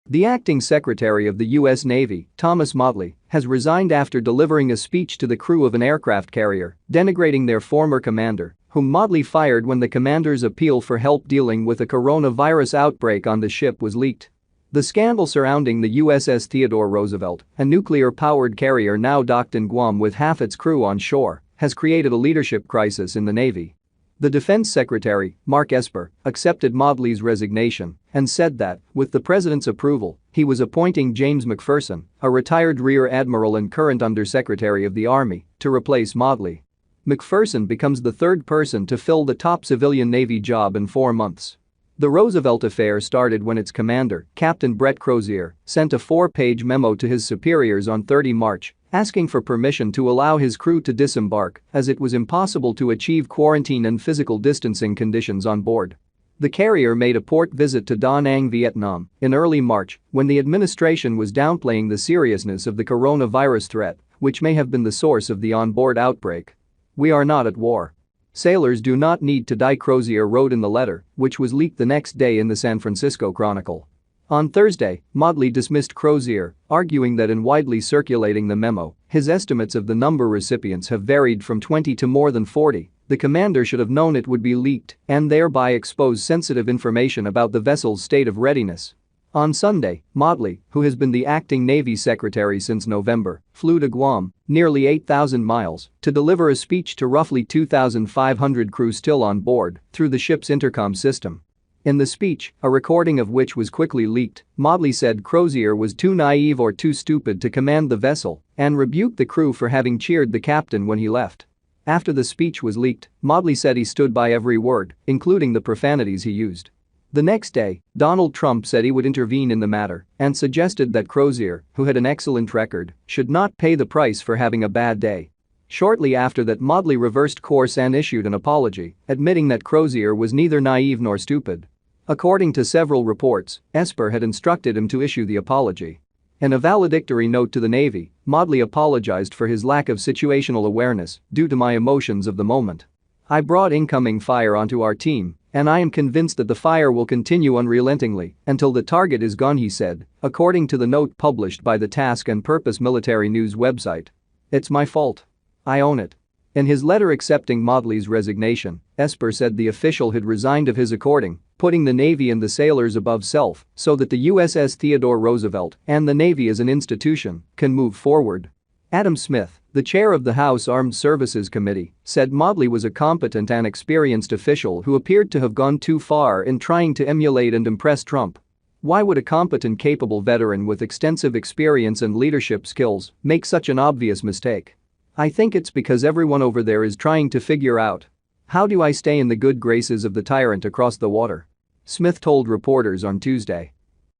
The acting secretary of the U.S. Navy, Thomas Modly, has resigned after delivering a speech to the crew of an aircraft carrier, denigrating their former commander, whom Modly fired when the commander's appeal for help dealing with a coronavirus outbreak on the ship was leaked. The scandal surrounding the USS Theodore Roosevelt, a nuclear-powered carrier now docked in Guam with half its crew on shore, has created a leadership crisis in the Navy. The Defense Secretary, Mark Esper, accepted Modly's resignation and said that, with the president's approval, he was appointing James McPherson, a retired rear admiral and current undersecretary of the Army, to replace Modly. McPherson becomes the third person to fill the top civilian Navy job in 4 months. The Roosevelt affair started when its commander, Captain Brett Crozier, sent a 4-page memo to his superiors on 30 March, asking for permission to allow his crew to disembark as it was impossible to achieve quarantine and physical distancing conditions on board. The carrier made a port visit to Da Nang, Vietnam, in early March when the administration was downplaying the seriousness of the coronavirus threat, which may have been the source of the on-board outbreak. "We are not at war. Sailors do not need to die," Crozier wrote in the letter, which was leaked the next day in the San Francisco Chronicle. On Thursday, Modly dismissed Crozier, arguing that in widely circulating the memo, his estimates of the number recipients have varied from 20 to more than 40. The commander should have known it would be leaked and thereby expose sensitive information about the vessel's state of readiness. On Sunday, Modly, who has been the acting Navy secretary since November, flew to Guam, nearly 8,000 miles, to deliver a speech to roughly 2,500 crew still on board through the ship's intercom system. In the speech, a recording of which was quickly leaked, Modly said Crozier was too naive or too stupid to command the vessel and rebuked the crew for having cheered the captain when he left. After the speech was leaked, Modly said he stood by every word, including the profanities he used. The next day, Donald Trump said he would intervene in the matter and suggested that Crozier, who had an excellent record, should not pay the price for having a bad day. Shortly after that, Modly reversed course and issued an apology, admitting that Crozier was neither naive nor stupid. According to several reports, Esper had instructed him to issue the apology. In a valedictory note to the Navy, Modly apologized for his lack of situational awareness due to my emotions of the moment. "I brought incoming fire onto our team, and I am convinced that the fire will continue unrelentingly until the target is gone," he said, according to the note published by the Task and Purpose military news website. "It's my fault. I own it." In his letter accepting Modly's resignation, Esper said the official had resigned of his accord, putting the Navy and the sailors above self so that the USS Theodore Roosevelt and the Navy as an institution can move forward. Adam Smith, the chair of the House Armed Services Committee, said Modly was a competent and experienced official who appeared to have gone too far in trying to emulate and impress Trump. Why would a competent, capable veteran with extensive experience and leadership skills make such an obvious mistake? I think it's because everyone over there is trying to figure out, how do I stay in the good graces of the tyrant across the water? Smith told reporters on Tuesday.